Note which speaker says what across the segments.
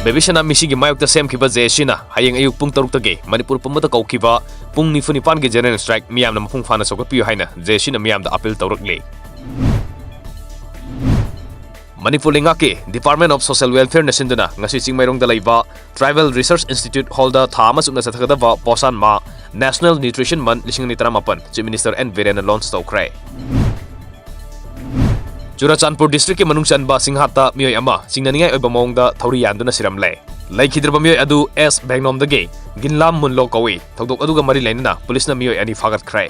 Speaker 1: Bebisana Mishigi Mayok Sem Kiba Zeshina, Hayang Ayuk Pung Tarutagi, Manipur Pumata Kiba, Pung Nifunipan General Strike, Miam Pung Fana Sokapi Haina, Zeshina Miam the Appeal Taurukli. Manipur Lingaki, Department of Social Welfare Nasinduna, Nasi Mayong Dalaiba, Tribal Research Institute Holder Thomas Unasatagava, Posan Ma, National Nutrition Month, Lishing Nitramapan, Chief Minister and Viren Alon Stokray. Churachandpur District ke manungsan ba Singhata Mioy Ama, Singnaningai Obamongda, Taurianduna Siramle. Like Hidrabamio Adu S. Bangnom the Gay, Ginlam Munlo Kawi, Togok Aduga Marilena, Police na Mioy Ani Fagat Cray.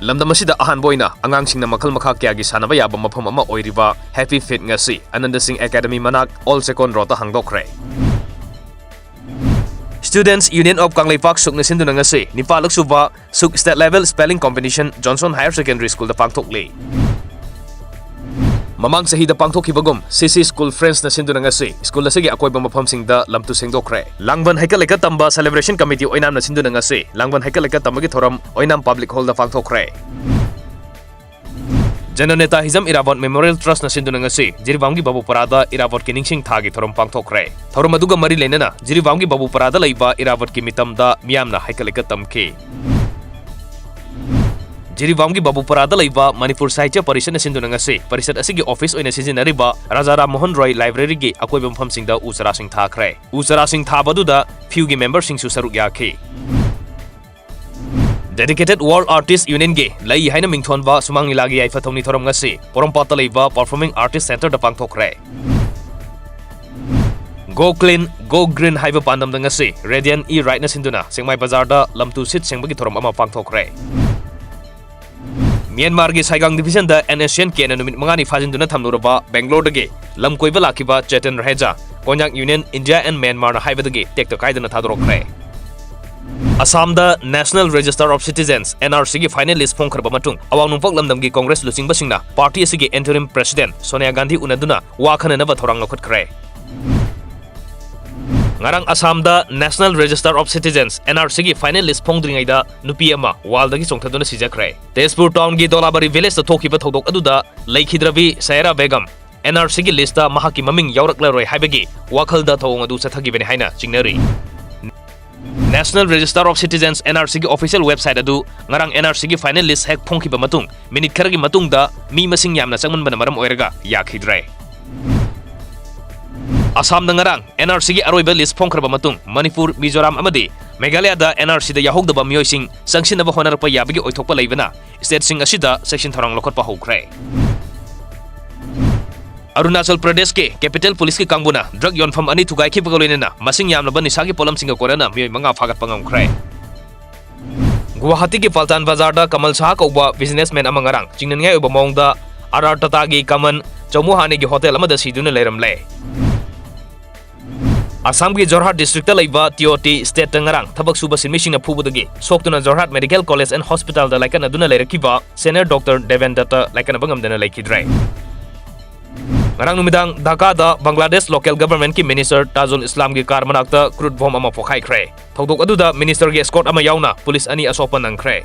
Speaker 1: Lamdamasida Ahan Boyna, Angang Sing na Makal Makakyagi Sanabaya Bamapama Oiriva, Happy Fit Ngasi, Ananda Singh Academy Manak, All Second Rota Hangdokre. Students Union of Kangleipak Suk Nasindu Ngasi, Nipaluk Suba, Suk State Level Spelling Competition, Johnson Higher Secondary School the Pangtokli. Mamang sa hida pangtok hibagom, CC School Friends na sindu ngasi, school na sige ako'y bamapam singda lamtu singdokre. Langban haikal tamba celebration committee oinam na sindu ngasi, langban haikal tamba githoram oinam public hall na pangtokre. Janoneta Hizam Irabot Memorial Trust na sindu ngasi, Jirivangi Babu Parada Irabot kiningsing thagi thoram pangtokre. Thoram aduga mari lenana, Jirivangi Babu Parada laiba Irabot kimitam da miyam na haikal tamke. Jirivangi Babu Parada laiba Manipur Sahitya Parishad na sindu ngasi, Parishad asigi office oina sisinariba Raja Ram Mohan Roy Library gi akoy bampham singda usara sing thakre. Usara sing thabaduda few gi member sing su saruk yakhi. Dedicated World Artist Union gi lai haina mingthonba sumang nilagi ai fathomni thoram ngasi, Porompata laiba Performing Artist Center da pangthokre. Go Clean, Go Green haiba pandam da ngasi, Radiant E Right na sinduna, Sengmai Bazar da lamtu sit sengbagi thoram ama pangthokre. Myanmar ki Saigang Division da NSN ke na numit mangani fajinduna thamnuraba Bangalore dage lam koiba lakiba Chetan Raheja Konyak Union India and Myanmar na haiba dage tekta kaidana thadorokre. Assam da National Register of Citizens NRC ki final list phongkharba matung awang nungpak lamdam ki Congress lusing basingna party asigi interim president Sonia Gandhi unaduna wakhana na thorang lokhotkre. Ngarang Assam da National Register of Citizens NRC ki final list phongdringai da nupi ama wal dagi chongthaduna sijakre. Tezpur town gi Dolabari village da thokiba thodok aduda Laikhidrabi Saira Begum NRC ki list da mahaki maming yauraklaroi haibagi wakhal da thong adu chathagibani haina chingnari. National Register of Citizens NRC ki official website adu ngarang NRC ki final list hek phongkiba matung minute kharagi matung da mi masing yamna changmanbana maram oiraga yakhidrai. Assam nangarang NRC ki aroiba list phongkharba matung Manipur, Mizoram amadi Meghalaya da NRC da yahogdaba miyoi sangsinaba honarpa yabagi oithokpa leibana state sing asida section thorang lokhotpa hokre. Arunachal Pradesh ke Capital Police ki kangbuna drug yonfam ani thugai ki pagaloinena masing yamlaba nisagi polam singa korana miyoi manga phagat pangamkhre. Guwahati ki Paltan Bazar da Kamal Shah kauba businessman amangarang chingnangai oba mongda RR Tata gi Kaman Chamuhani gi hotel amada siduna leiramle. Assam ki Jorhat district laiba TOT state tangarang thabak suba sinmising na phubudagi soktuna Jorhat Medical College and Hospital da laikan aduna leirakiba senior doctor Deven Datta laikan abangam dana laikidrai. Ngarang numidang Dhaka da Bangladesh local government ki minister Tajul Islam ki kar manakta crude bomb ama pokhaikre. Thodok aduda minister ki escort ama yauna police ani asopan nangkre.